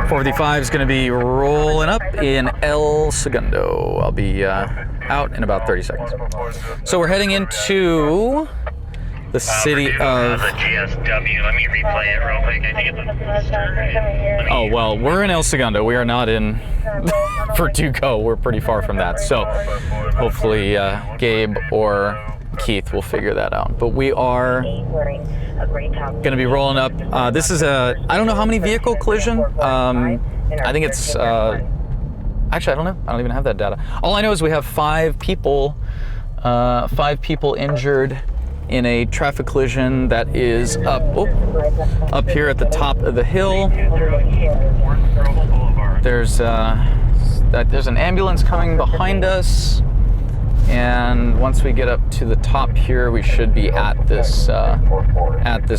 .455 is going to be rolling up in El Segundo. I'll be out in about 30 seconds. So we're heading into the city of... The GSW. Let me replay it real quick. I think it's... Oh, well, we're in El Segundo. We are not in Verdugo. We're pretty far from that. So hopefully Gabe or Keith will figure that out. But we are going to be rolling up. This is a, I don't know how many vehicle collision. I think it's, actually, I don't know. I don't even have that data. All I know is we have 5 people injured in a traffic collision that is up here at the top of the hill. There's an ambulance coming behind us. And once we get up to the top here, we should be at this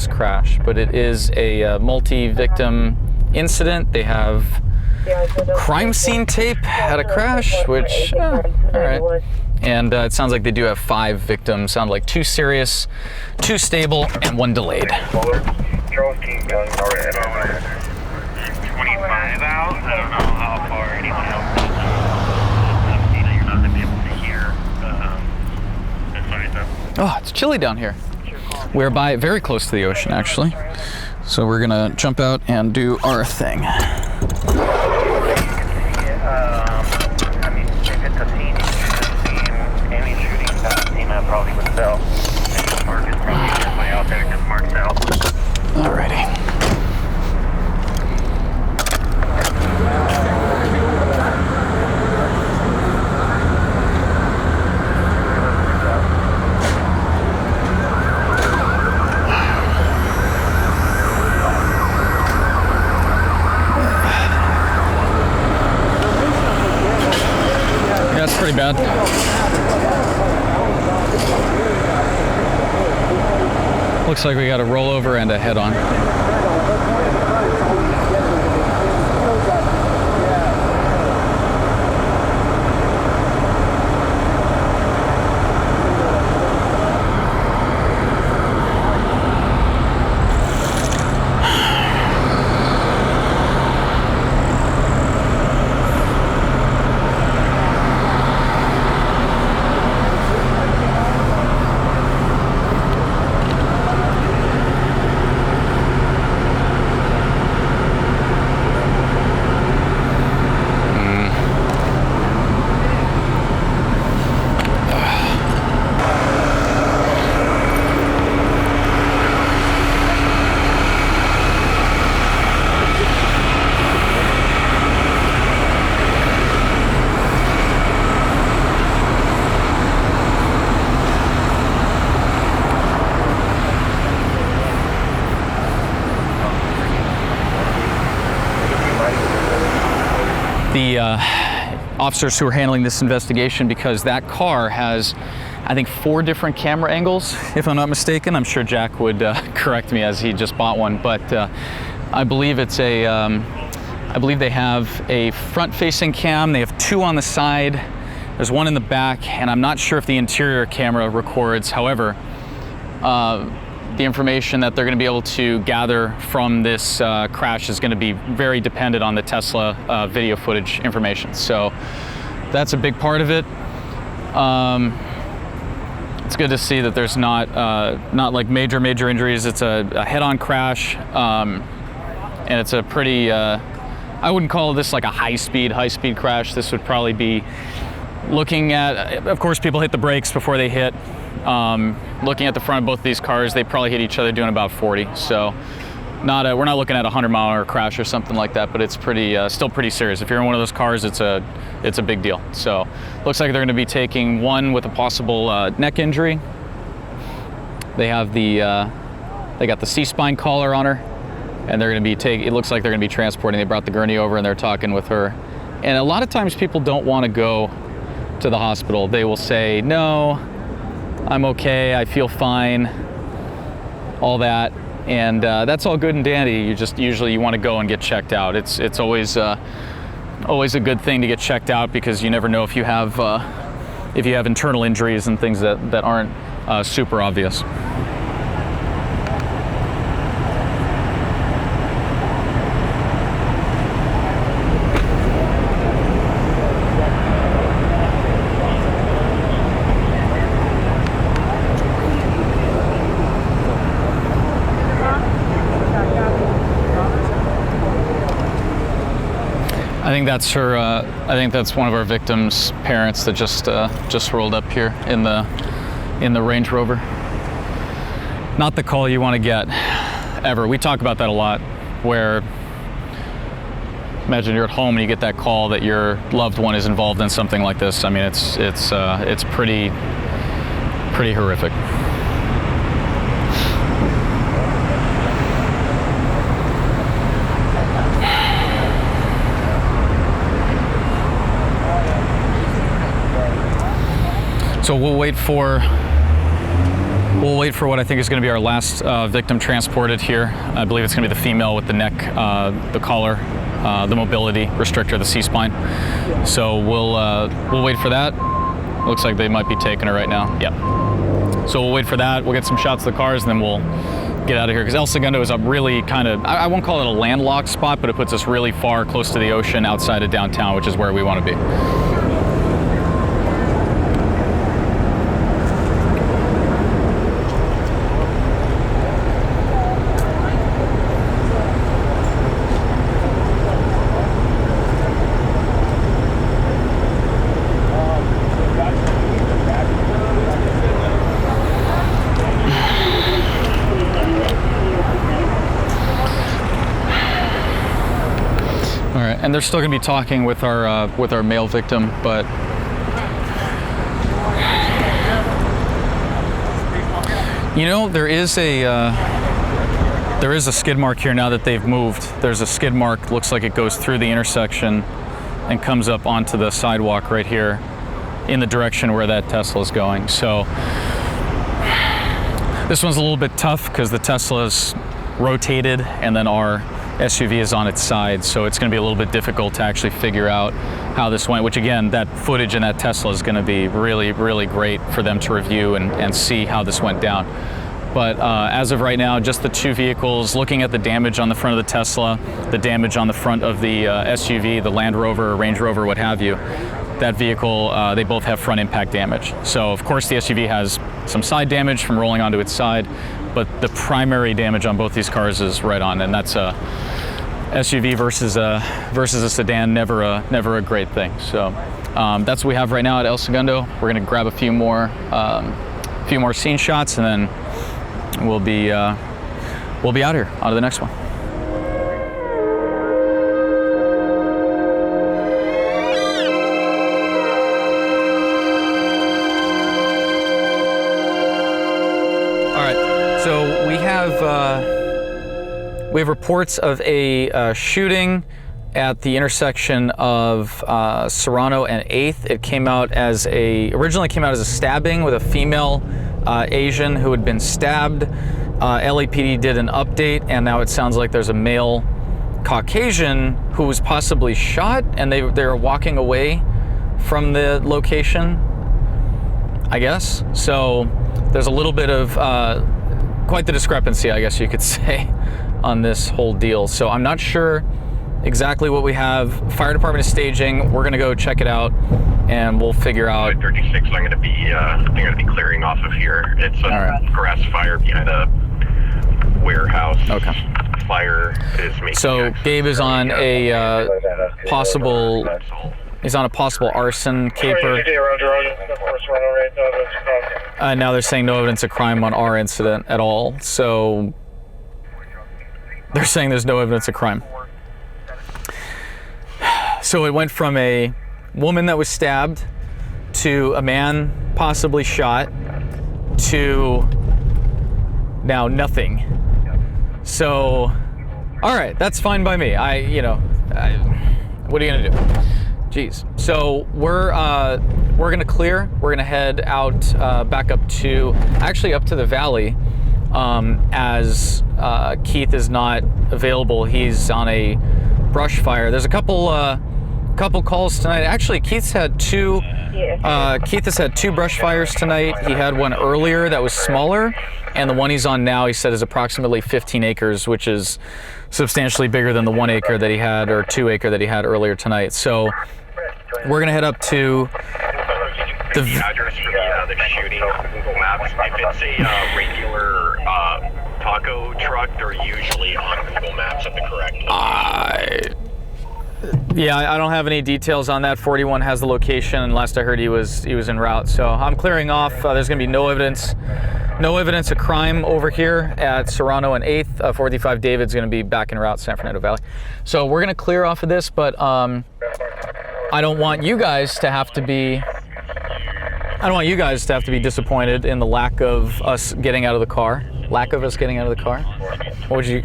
crash. But it is a multi-victim incident. They have crime scene tape at a crash, which, all right. And it sounds like they do have 5 victims. Sound like 2 serious, 2 stable, and 1 delayed. 25 out. I don't know how far anyone else is. You're not going to be able to hear. Oh, it's chilly down here. We're very close to the ocean, actually. So we're gonna jump out and do our thing. I mean, if it's a scene, you should see any shooting scene that probably would sell. And Mark is probably way out there because Mark's out. Alrighty. That's pretty bad. Looks like we got a rollover and a head-on. The officers who are handling this investigation, because that car has, I think, 4 different camera angles, if I'm not mistaken. I'm sure Jack would correct me as he just bought one, but I believe it's a, I believe they have a front-facing cam. They have 2 on the side. There's 1 in the back, and I'm not sure if the interior camera records. However, the information that they're going to be able to gather from this crash is going to be very dependent on the Tesla video footage information. So that's a big part of it. It's good to see that there's not like major injuries. It's a head-on crash, and it's a pretty, I wouldn't call this like a high-speed crash. This would probably be looking at, of course, people hit the brakes before they hit. Looking at the front of both of these cars, they probably hit each other doing about 40. So we're not looking at a 100-mile-an-hour crash or something like that, but it's pretty, still pretty serious. If you're in one of those cars, it's a big deal. So looks like they're going to be taking 1 with a possible neck injury. They have they got the C-spine collar on her, and they're going to be it looks like they're going to be transporting. They brought the gurney over and they're talking with her. And a lot of times people don't want to go to the hospital. They will say, no, I'm okay, I feel fine. all that. And that's all good and dandy. You just usually you want to go and get checked out. It's always always a good thing to get checked out, because you never know if you have internal injuries and things that aren't super obvious. I think that's her. I think that's one of our victims' parents that just rolled up here in the Range Rover. Not the call you want to get, ever. We talk about that a lot. Where imagine you're at home and you get that call that your loved one is involved in something like this. I mean, it's pretty horrific. So we'll wait for what I think is going to be our last victim transported here. I believe it's going to be the female with the neck, the collar, the mobility restrictor, the C-spine. So we'll wait for that. Looks like they might be taking her right now. Yep. So we'll wait for that. We'll get some shots of the cars, and then we'll get out of here. Because El Segundo is a really kind of, I won't call it a landlocked spot, but it puts us really far close to the ocean outside of downtown, which is where we want to be. And they're still going to be talking with our male victim, but you know, there is a skid mark here now that they've moved. There's a skid mark, looks like it goes through the intersection and comes up onto the sidewalk right here in the direction where that Tesla is going. So this one's a little bit tough because the Tesla's rotated and then our SUV is on its side, so it's going to be a little bit difficult to actually figure out how this went, which again, that footage in that Tesla is going to be really, really great for them to review and see how this went down. But as of right now, just the two vehicles, looking at the damage on the front of the Tesla, the damage on the front of the SUV, the Land Rover, Range Rover, what have you, that vehicle, they both have front impact damage. So of course the SUV has some side damage from rolling onto its side, but the primary damage on both these cars is right on, and that's a SUV versus a sedan, never a great thing. So that's what we have right now at El Segundo. We're gonna grab a few more scene shots, and then we'll be out here on to the next one. So we have reports of a shooting at the intersection of Serrano and 8th. It originally came out as a stabbing with a female Asian who had been stabbed. LAPD did an update, and now it sounds like there's a male Caucasian who was possibly shot, and they were walking away from the location, I guess. So there's a little bit of quite the discrepancy, I guess you could say, on this whole deal. So I'm not sure exactly what we have. Fire department is staging. We're gonna go check it out, and we'll figure out. 36. I'm gonna be clearing off of here. It's a grass fire behind a warehouse. Okay. Fire is making. So Gabe is on a possible. He's on a possible arson caper. Now they're saying no evidence of crime on our incident at all. So they're saying there's no evidence of crime. So it went from a woman that was stabbed to a man possibly shot to now nothing. So, all right, that's fine by me. What are you gonna do? Jeez. So we're gonna clear. We're gonna head out back up to the valley. as Keith is not available. He's on a brush fire. There's a couple calls tonight. Actually, Keith has had two brush fires tonight. He had one earlier that was smaller, and the one he's on now, he said, is approximately 15 acres, which is substantially bigger than the 1 acre that he had, or 2 acre that he had earlier tonight. So we're gonna head up to the address for the shooting on Google Maps. If it's a regular taco truck, they're usually on Google Maps at the correct location. Yeah, I don't have any details on that. 41 has the location, and last I heard he was en route. So I'm clearing off. There's going to be no evidence of crime over here at Serrano and 8th. 45 David's going to be back en route, San Fernando Valley. So we're going to clear off of this, but I don't want you guys to have to be disappointed in the lack of us getting out of the car. Lack of us getting out of the car? What would you?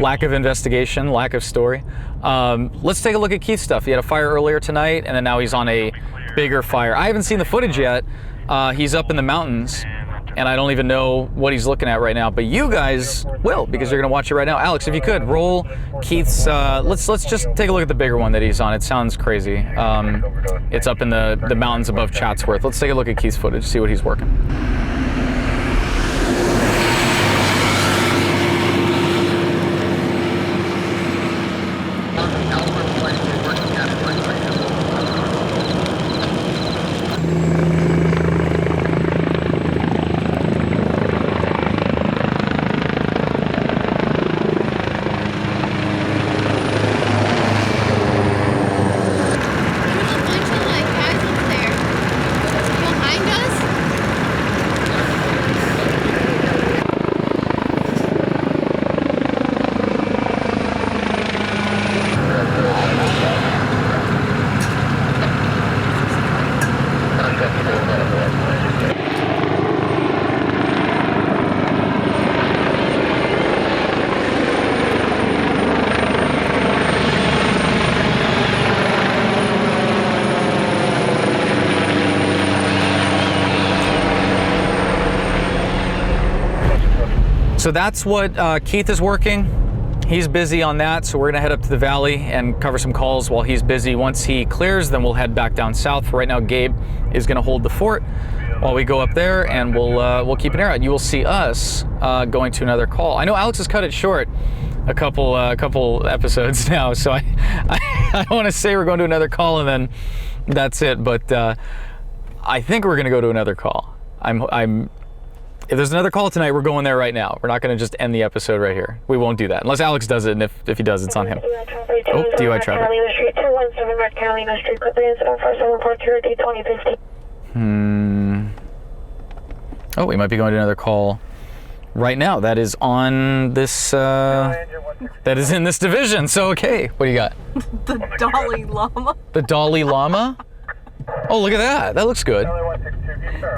Lack of investigation, lack of story. Let's take a look at Keith's stuff. He had a fire earlier tonight, and then now he's on a bigger fire. I haven't seen the footage yet. He's up in the mountains, and I don't even know what he's looking at right now, but you guys will, because you're gonna watch it right now. Alex, if you could, roll Keith's, let's just take a look at the bigger one that he's on. It sounds crazy. It's up in the mountains above Chatsworth. Let's take a look at Keith's footage, see what he's working. So that's what Keith is working. He's busy on that, so we're gonna head up to the valley and cover some calls while he's busy. Once he clears, then we'll head back down south. For right now, Gabe is gonna hold the fort while we go up there, and we'll keep an ear out. You will see us going to another call. I know Alex has cut it short a couple episodes now, so I don't want to say we're going to another call and then that's it, but I think we're gonna go to another call. If there's another call tonight, we're going there right now. We're not going to just end the episode right here. We won't do that. Unless Alex does it, and if he does, it's on him. Oh, DUI traffic. 217 North Carolina Street, quick incident for 742 D2050. Oh, we might be going to another call right now. That is on this, that is in this division. So, okay, what do you got? The Dalai Lama. The Dalai Lama? Oh, look at that. That looks good.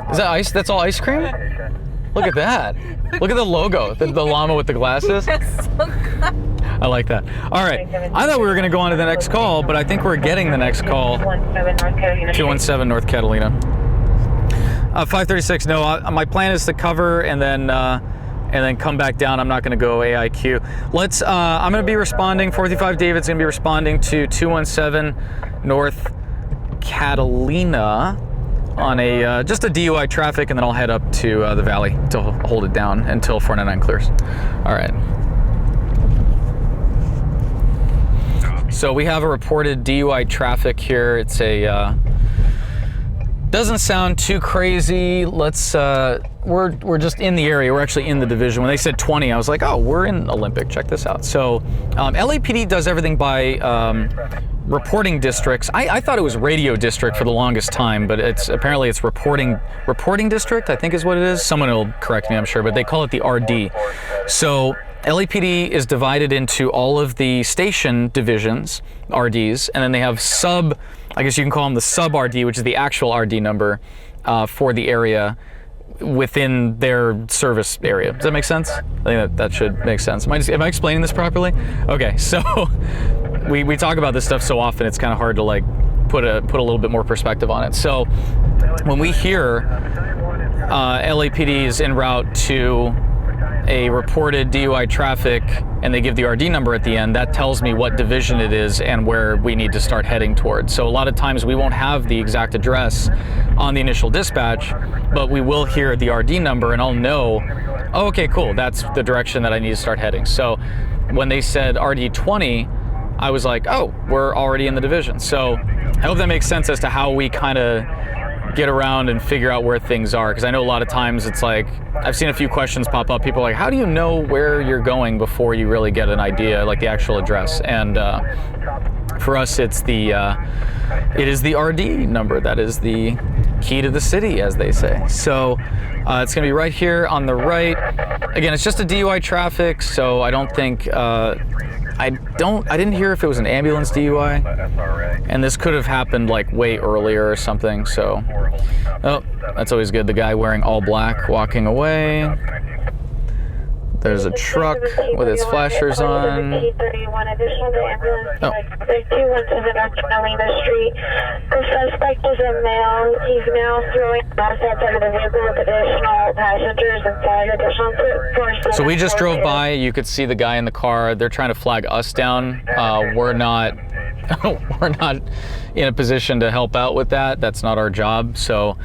Is that ice? That's all ice cream? Look at that. Look at the logo, the llama with the glasses. I like that. All right. I thought we were going to go on to the next call, but I think we're getting the next call. 217 North Catalina. 536. No, my plan is to cover and then come back down. I'm not going to go AIQ. I'm going to be responding. 435 David's going to be responding to 217 North Catalina on a just a DUI traffic, and then I'll head up to the valley to hold it down until 499 clears. All right. So we have a reported DUI traffic here. It's a doesn't sound too crazy. Let's we're just in the area. We're actually in the division. When they said 20, I was like, oh, we're in Olympic. Check this out. So LAPD does everything by reporting districts. I thought it was radio district for the longest time, but apparently it's reporting district, I think is what it is. Someone will correct me, I'm sure, but they call it the RD. So LAPD is divided into all of the station divisions, RDs, and then they have I guess you can call them the sub-RD, which is the actual RD number for the area within their service area. Does that make sense? I think that should make sense. Am I explaining this properly? Okay, so we talk about this stuff so often, it's kind of hard to like put a little bit more perspective on it. So when we hear LAPD is en route to a reported DUI traffic and they give the RD number at the end, that tells me what division it is and where we need to start heading towards. So a lot of times we won't have the exact address on the initial dispatch, but we will hear the RD number and I'll know, oh, okay, cool, that's the direction that I need to start heading. So when they said RD 20, I was like, oh, we're already in the division. So I hope that makes sense as to how we kind of get around and figure out where things are, because I know a lot of times it's like, I've seen a few questions pop up. People are like, how do you know where you're going before you really get an idea, like the actual address? And for us, it is the RD number. That is the key to the city, as they say. So it's gonna be right here on the right. Again, it's just a DUI traffic, so I don't think, I didn't hear if it was an ambulance DUI, and this could have happened like way earlier or something, so, oh, that's always good. The guy wearing all black walking away. There's a truck with its flashers on. Oh. There's 217 on Catalina Street. The suspect is a male. He's now throwing us outside of the vehicle with additional passengers and flag additional force. So we just drove by. You could see the guy in the car. They're trying to flag us down. We're not in a position to help out with that. That's not our job. So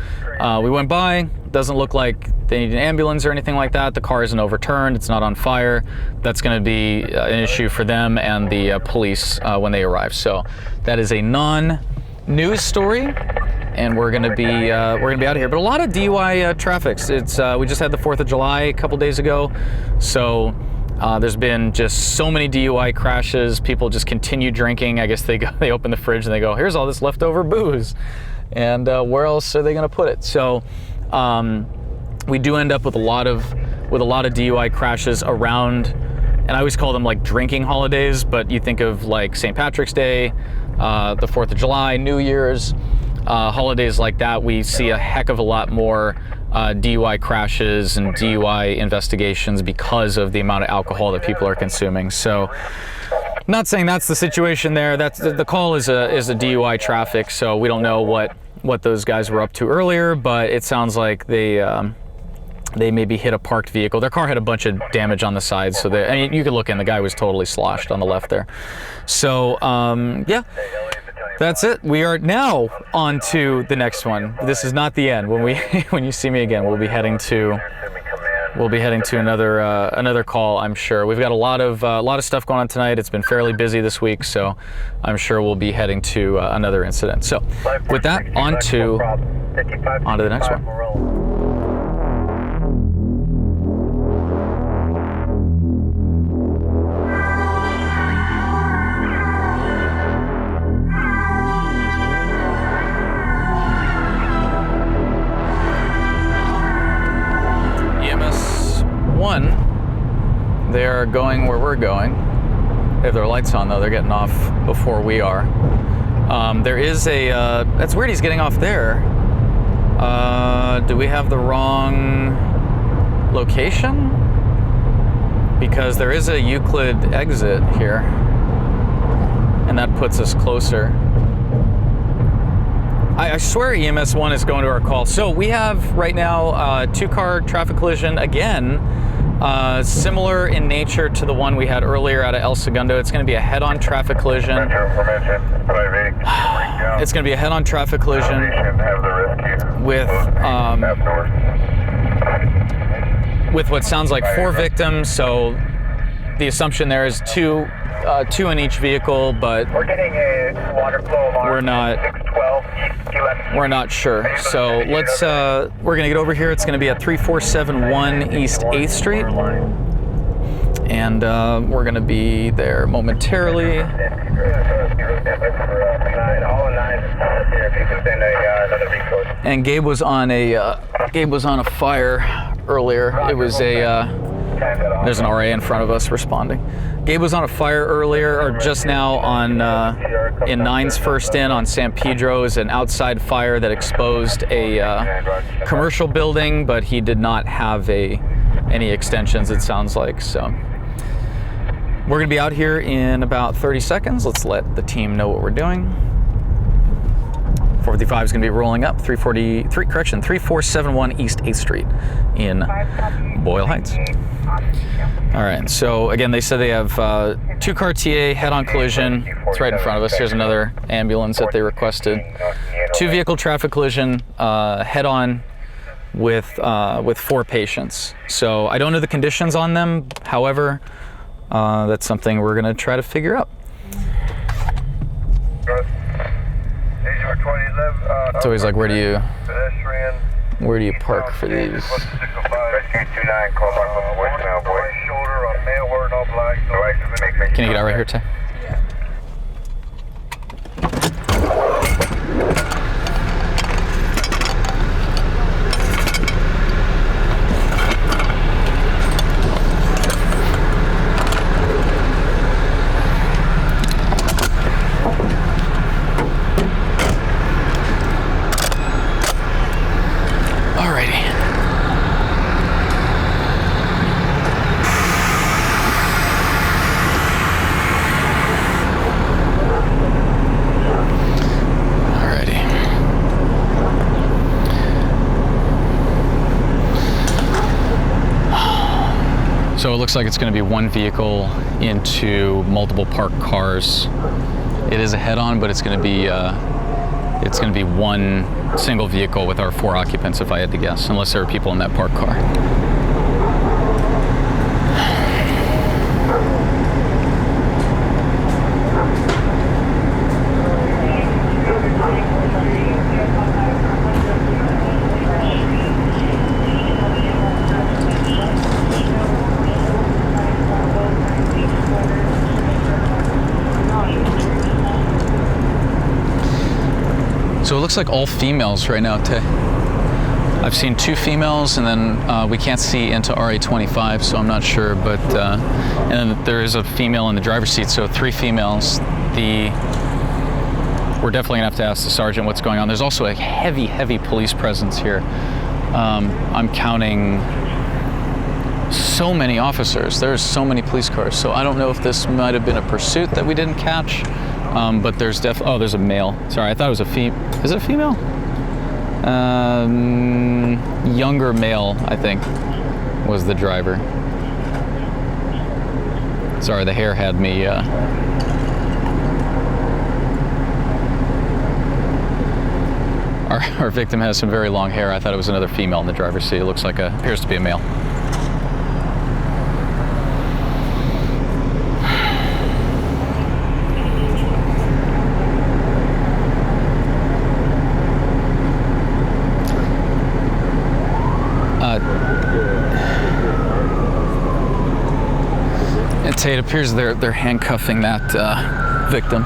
we went by. Doesn't look like they need an ambulance or anything like that. The car isn't overturned. It's not on fire. That's going to be an issue for them and the police when they arrive. So that is a non-news story, and we're going to be out of here. But a lot of DUI traffics. It's we just had the 4th of July a couple days ago, so there's been just so many DUI crashes. People just continue drinking. I guess they open the fridge and they go, here's all this leftover booze, and where else are they going to put it? So we do end up with a lot of DUI crashes around, and I always call them like drinking holidays, but you think of like St. Patrick's Day, the 4th of July, New Year's, holidays like that. We see a heck of a lot more DUI crashes and DUI investigations because of the amount of alcohol that people are consuming. So I'm not saying that's the situation there. That's the call is a DUI traffic, so we don't know what those guys were up to earlier, but it sounds like they maybe hit a parked vehicle. Their car had a bunch of damage on the sides, so I mean, you could look in, the guy was totally sloshed on the left there. So yeah, that's it. We are now on to the next one. This is not the end. When you see me again, we'll be heading to another call, I'm sure. We've got a lot of stuff going on tonight. It's been fairly busy this week, so I'm sure we'll be heading to another incident. So with that, on to the next one. They are going where we're going. They have their lights on though. They're getting off before we are. There is that's weird, he's getting off there. Do we have the wrong location? Because there is a Euclid exit here, and that puts us closer. I swear EMS 1 is going to our call. So we have right now a 2-car traffic collision again, similar in nature to the one we had earlier out of El Segundo. It's going to be a head-on traffic collision. It's going to be a head-on traffic collision with what sounds like 4 victims. So the assumption there is two in each vehicle, but We're getting a water flow alarm. We're not sure. So let's we're gonna get over here. It's gonna be at 3471 East 8th Street, and we're gonna be there momentarily. And Gabe was on a fire earlier. It was there's an RA in front of us responding. Gabe was on a fire earlier, or just now, on in 9's first in on San Pedro. Is an outside fire that exposed a commercial building, but he did not have any extensions, it sounds like. So we're gonna be out here in about 30 seconds. Let's let the team know what we're doing. 455 is gonna be rolling up 3471 East 8th Street in Boyle Heights. All right, so again, they said they have 2-car TA, head-on collision. It's right in front of us. Here's another ambulance that they requested. 2-vehicle traffic collision, head-on with 4 patients. So I don't know the conditions on them. However, that's something we're gonna try to figure out. It's always like, where do you park for these? Can you get out right here, Tay? So it looks like it's going to be 1 vehicle into multiple parked cars. It is a head-on, but it's going to be 1 single vehicle with our 4 occupants, if I had to guess, unless there are people in that parked car. So it looks like all females right now, Tay. I've seen 2 females, and then we can't see into RA25, so I'm not sure, but and then there is a female in the driver's seat, so 3 females. We're definitely gonna have to ask the sergeant what's going on. There's also a heavy police presence here. I'm counting so many officers. There's so many police cars, so I don't know if this might have been a pursuit that we didn't catch. But there's definitely, oh, there's a male. Sorry, I thought it was a is it a female? Younger male, I think, was the driver. Sorry, the hair had me, Our victim has some very long hair. I thought it was another female in the driver's seat. It looks like appears to be a male. It appears they're handcuffing that victim.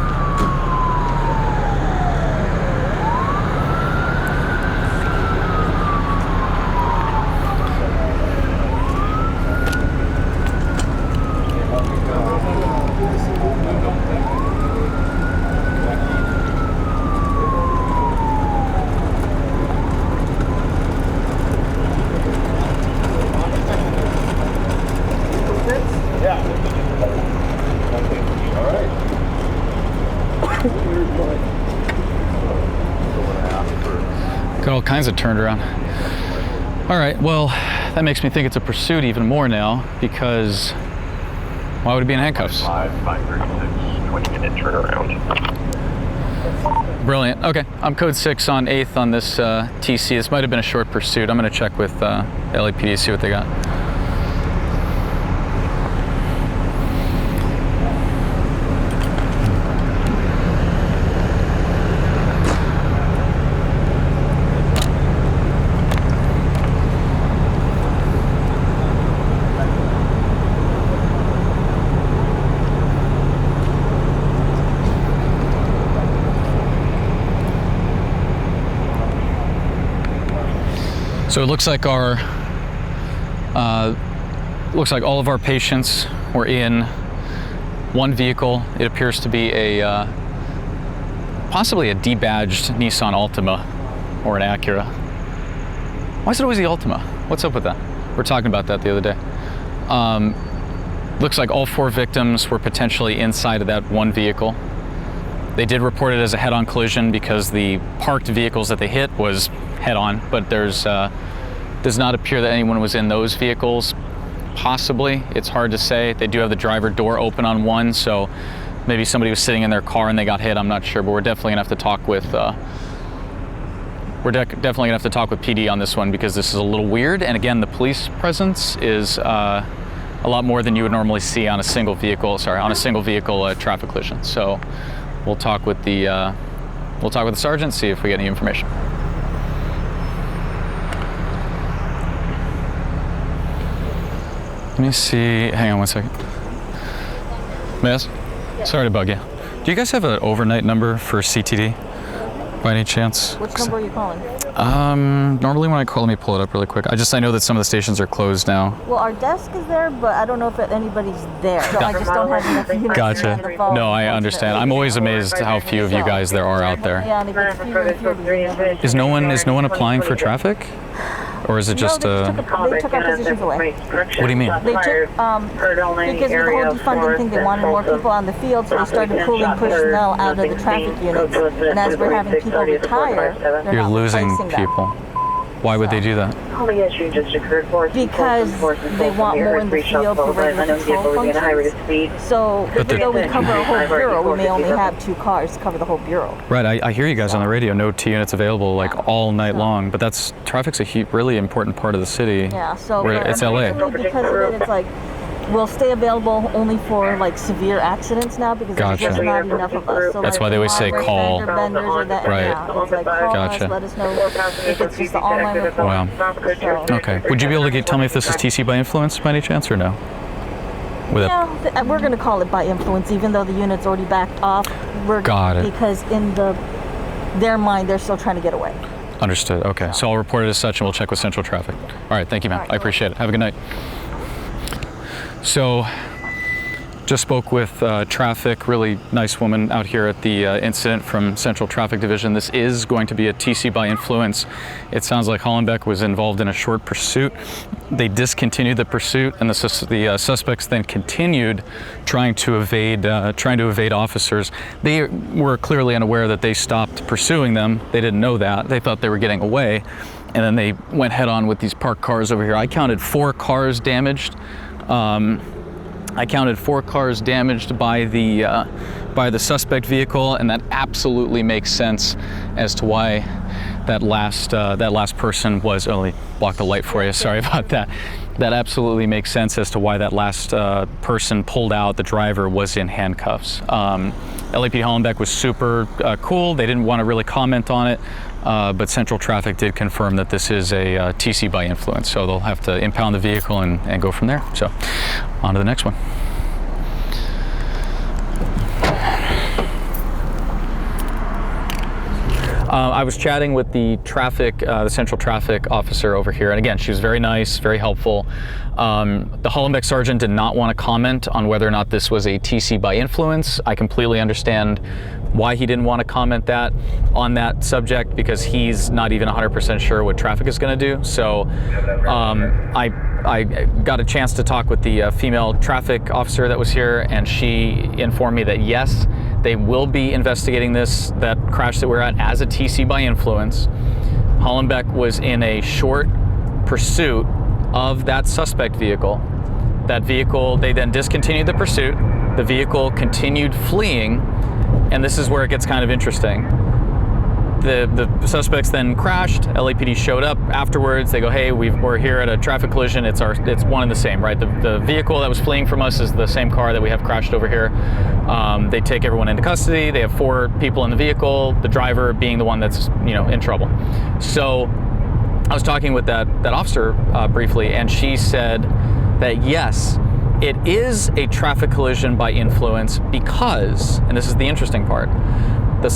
Got all kinds of turned around. All right, well, that makes me think it's a pursuit even more now, because why would it be in handcuffs? 536, 20-minute turnaround. Brilliant. Okay, I'm code 6 on 8th on this TC. This might have been a short pursuit. I'm gonna check with LAPD, see what they got. So it looks like all of our patients were in 1 vehicle. It appears to be a possibly a debadged Nissan Altima or an Acura. Why is it always the Altima? What's up with that? We were talking about that the other day. Looks like all 4 victims were potentially inside of that 1 vehicle. They did report it as a head-on collision because the parked vehicles that they hit was head-on, but does not appear that anyone was in those vehicles. Possibly, it's hard to say. They do have the driver door open on one, so maybe somebody was sitting in their car and they got hit. I'm not sure, but we're definitely gonna have to talk with definitely gonna have to talk with PD on this one, because this is a little weird. And again, the police presence is a lot more than you would normally see on a single vehicle. Traffic collision. So we'll talk with the sergeant, see if we get any information. Let me see. Hang on one second. Miss? Sorry to bug you. Do you guys have an overnight number for CTD by any chance? Which number are you calling? Normally when I call, let me pull it up really quick. I know that some of the stations are closed now. Well, our desk is there, but I don't know if anybody's there. So I just don't have enough units Gotcha. on the phone. No, I understand. I'm always amazed how few of you guys there are out there. Yeah, and if it's fewer and fewer, Is no one applying for traffic? Or is it just they took our positions away. What do you mean? They took, because with the whole defunding thing, they wanted more people on the field, so they started pulling personnel out of the traffic units. And as we're having people retire, they're You're not losing replacing them. people. Why would they do that? Because they want more in the field for regular patrol functions. So even though we cover a whole bureau, we may only have 2 cars to cover the whole bureau. Right, I hear you guys on the radio, no T units available like all night long, but traffic's a really important part of the city. Yeah, so it's LA. Because of it, it's like, we'll stay available only for like severe accidents now, because there's just not enough of us. So That's why they always say call. Vendors or that, Right. Yeah, it's like call Gotcha. us, let us know if it's just the online report. Wow. So, Okay. Would you be able to tell me if this is TC by influence by any chance, or no? yeah, we're going to call it by influence, even though the unit's already backed off. Got it. Because in their mind, they're still trying to get away. Understood. Okay. So I'll report it as such, and we'll check with Central Traffic. All right. Thank you, ma'am. I appreciate it. Have a good night. So, just spoke with traffic, really nice woman out here at the incident from Central Traffic Division. This is going to be a TC by influence. It sounds like Hollenbeck was involved in a short pursuit. They discontinued the pursuit, and the suspects then continued trying to evade officers. They were clearly unaware that they stopped pursuing them. They didn't know that. They thought they were getting away, and then they went head on with these parked cars over here. I counted 4 cars damaged. I counted 4 cars damaged by the suspect vehicle, and that absolutely makes sense as to why that last person was. Oh, let me block the light for you. Sorry about that. That absolutely makes sense as to why that last person pulled out. The driver was in handcuffs. LAPD Hollenbeck was super cool. They didn't want to really comment on it. But Central Traffic did confirm that this is a TC by influence, so they'll have to impound the vehicle and go from there. So, on to the next one. I was chatting with the Central Traffic officer over here, and again, she was very nice, very helpful. The Hollenbeck sergeant did not want to comment on whether or not this was a TC by influence. I completely understand why he didn't want to comment on that subject, because he's not even 100% sure what traffic is going to do. So I got a chance to talk with the female traffic officer that was here, and she informed me that yes, they will be investigating that crash that we're at as a TC by influence. Hollenbeck was in a short pursuit of that suspect vehicle. That vehicle, they then discontinued the pursuit. The vehicle continued fleeing, and this is where it gets kind of interesting. The suspects then crashed. LAPD showed up afterwards. They go, hey, we're here at a traffic collision. It's one and the same, right? The vehicle that was fleeing from us is the same car that we have crashed over here. They take everyone into custody. They have 4 people in the vehicle, the driver being the one that's in trouble. So I was talking with that officer briefly, and she said that yes, it is a traffic collision by influence because, and this is the interesting part, the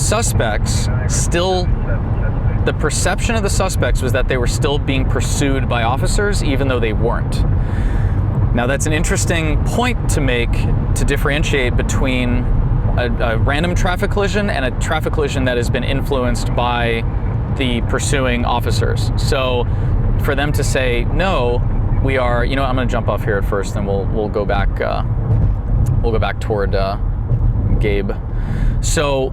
perception of the suspects was that they were still being pursued by officers, even though they weren't. Now that's an interesting point to make, to differentiate between a random traffic collision and a traffic collision that has been influenced by the pursuing officers. So for them to say, no, we are, I'm gonna jump off here at first, and we'll go back toward Gabe. So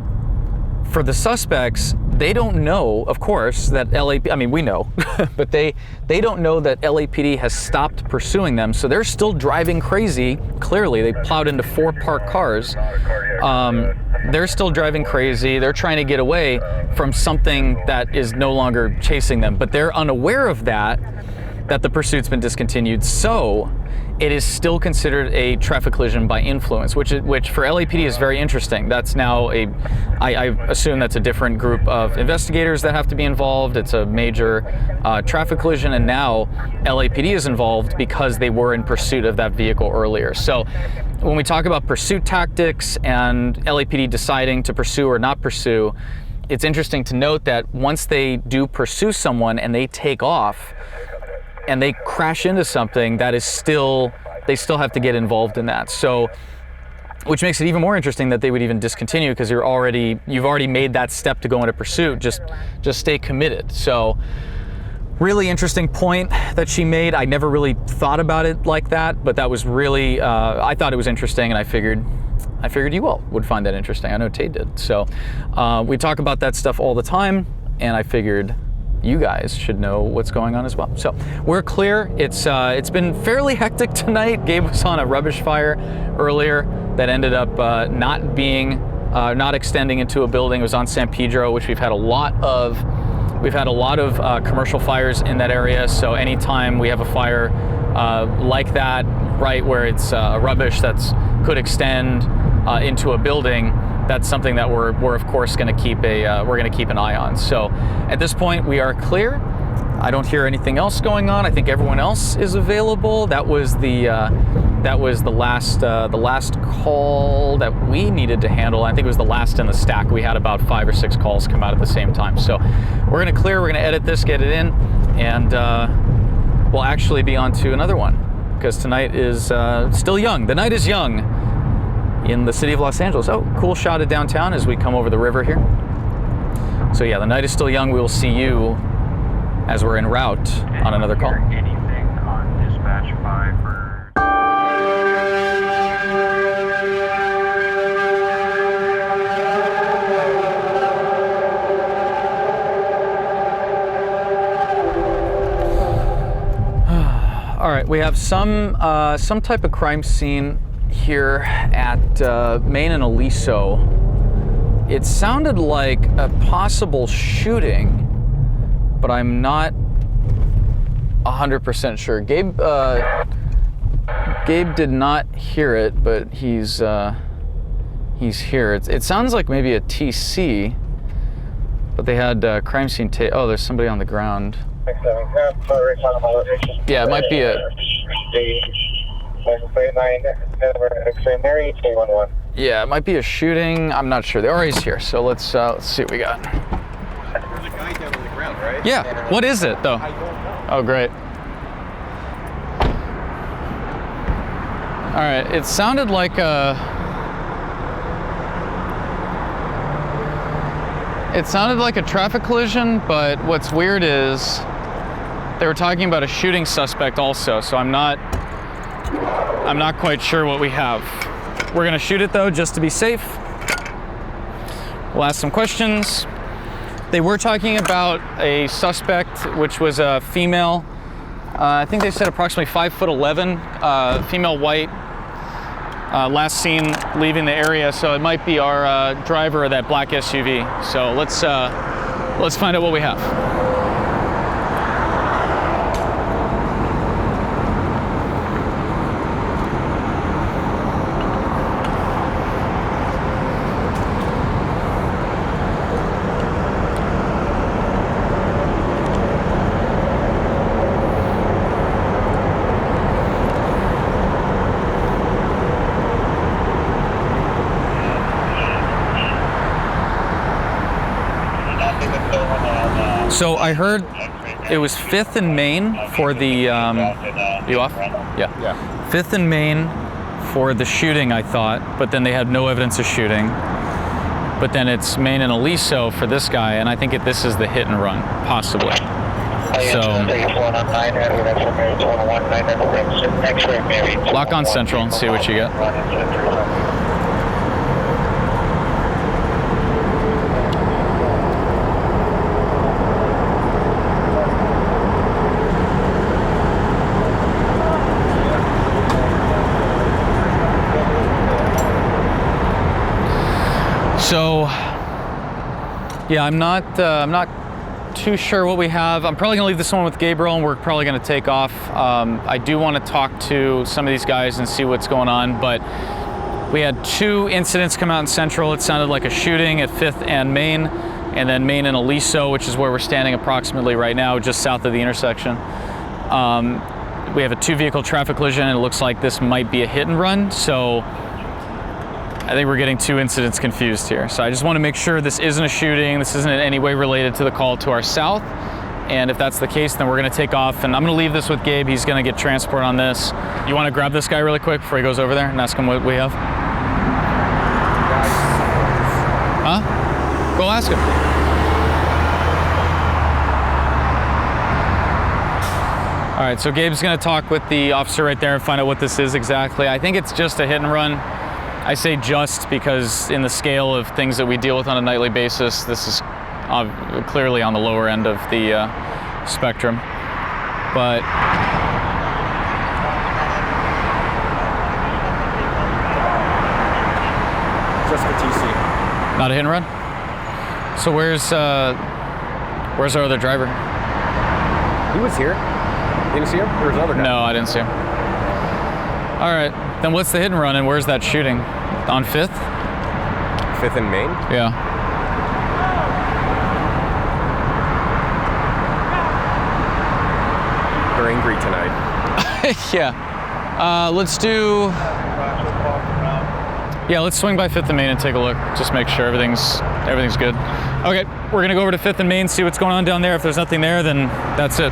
for the suspects, they don't know, of course, that I mean, we know, but they don't know that LAPD has stopped pursuing them, so they're still driving crazy. Clearly, they plowed into 4 parked cars. They're still driving crazy. They're trying to get away from something that is no longer chasing them, but they're unaware of that the pursuit's been discontinued. So it is still considered a traffic collision by influence, which for LAPD is very interesting. That's now I assume that's a different group of investigators that have to be involved. It's a major traffic collision, and now LAPD is involved because they were in pursuit of that vehicle earlier. So when we talk about pursuit tactics and LAPD deciding to pursue or not pursue, it's interesting to note that once they do pursue someone and they take off, and they crash into something, that is still, they still have to get involved in that. So, which makes it even more interesting that they would even discontinue, because you've already made that step to go into pursuit. Just stay committed. So, really interesting point that she made. I never really thought about it like that, but that was really, I thought it was interesting, and I figured you all would find that interesting. I know Tate did. So, we talk about that stuff all the time, and I figured you guys should know what's going on as well. So we're clear. It's been fairly hectic tonight. Gabe was on a rubbish fire earlier that ended up not extending into a building. It was on San Pedro, which we've had a lot of commercial fires in that area. So anytime we have a fire like that, right, where it's rubbish that's could extend into a building, that's something that we're of course going to keep an eye on. So at this point we are clear. I don't hear anything else going on. I think everyone else is available. That was the last call that we needed to handle. I think it was the last in the stack. We had about 5 or 6 calls come out at the same time. So we're going to clear. We're going to edit this, get it in, and we'll actually be on to another one, because tonight is still young. The night is young in the city of Los Angeles. Oh, cool shot of downtown as we come over the river here. So yeah, the night is still young. We will see you as we're en route on another call. Anything on dispatch 5 or... All right, we have some type of crime scene here at Main and Aliso. It sounded like a possible shooting, but I'm not 100% sure. Gabe did not hear it, but he's here. It sounds like maybe a TC, but they had crime scene oh, there's somebody on the ground. Yeah, it might be a... Yeah, it might be a shooting. I'm not sure. The RA's here, so let's see what we got. There's a guy down on the ground, right? Yeah. What is it, though? I don't know. Oh, great. All right. It sounded like a... It sounded like a traffic collision, but what's weird is they were talking about a shooting suspect also, so I'm not quite sure what we have. We're gonna shoot it though, just to be safe. We'll ask some questions. They were talking about a suspect, which was a female. I think they said approximately 5'11", female white. Last seen leaving the area, so it might be our driver of that black SUV. So let's find out what we have. So I heard it was 5th and Main for the, you off? Yeah. 5th and Main for the shooting, I thought, but then they had no evidence of shooting. But then it's Main and Aliso for this guy, and I think this is the hit and run, possibly. So, lock on Central and see what you get. Yeah, I'm not too sure what we have. I'm probably gonna leave this one with Gabriel, and we're probably gonna take off. I do want to talk to some of these guys and see what's going on, but we had 2 incidents come out in Central. It sounded like a shooting at 5th and Main, and then Main and Aliso, which is where we're standing approximately right now, just south of the intersection. We have a 2-vehicle traffic collision, and it looks like this might be a hit and run, so I think we're getting 2 incidents confused here. So I just want to make sure this isn't a shooting, this isn't in any way related to the call to our south. And if that's the case, then we're going to take off, and I'm going to leave this with Gabe. He's going to get transport on this. You want to grab this guy really quick before he goes over there and ask him what we have? Huh? Go ask him. All right, so Gabe's going to talk with the officer right there and find out what this is exactly. I think it's just a hit and run. I say just because in the scale of things that we deal with on a nightly basis, this is clearly on the lower end of the spectrum. But just the TC. Not a hit and run? So where's our other driver? He was here. You didn't see him? There was another guy. No, I didn't see him. All right, then what's the hit and run, and where's that shooting? On 5th? 5th and Main? Yeah. They're angry tonight. Yeah. Let's swing by 5th and Main and take a look. Just make sure everything's good. Okay, we're gonna go over to 5th and Main, see what's going on down there. If there's nothing there, then that's it.